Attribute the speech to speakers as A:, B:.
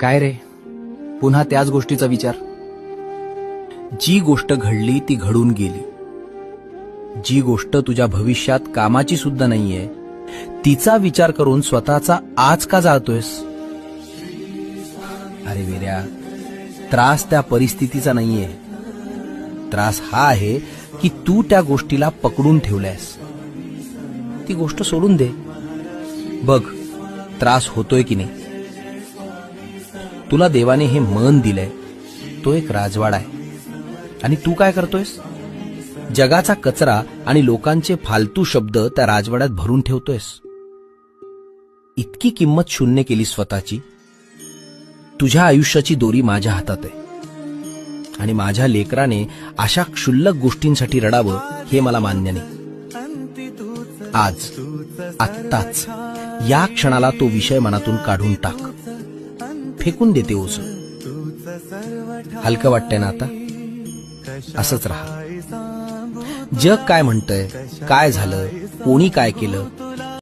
A: काय रे, पुन्हा त्याच गोष्टीचा विचार? जी गोष्ट घडली ती घडून गेली. जी गोष्ट तुझ्या भविष्यात कामाची सुद्धा नाहीये, तिचा विचार करून स्वतःचा आज का जाळतोयस? अरे वीर्या, त्रास त्या परिस्थितीचा नाहीये. त्रास हा आहे की तू त्या गोष्टीला पकडून ठेवल्यास. ती गोष्ट सोडून दे. बघ, त्रास होतोय की नाही. तुला देवाने हे मन दिलंय, तो एक राजवाडा आहे. आणि तू काय करतोयस? जगाचा कचरा आणि लोकांचे फालतू शब्द त्या राजवाड्यात भरून ठेवतोयस. इतकी किंमत शून्य केली स्वतःची. तुझ्या आयुष्याची दोरी माझ्या हातात आहे. आणि माझ्या लेकराने अशा क्षुल्लक गोष्टींसाठी रडावं हे मला मान्य नाही. आज, आत्ताच, या क्षणाला तो विषय मनातून काढून टाक. फेकून देते ओझं. हलकं वाटतंय ना आता? असंच राहा. जग काय म्हणतंय, काय झालं, कोणी काय केलं,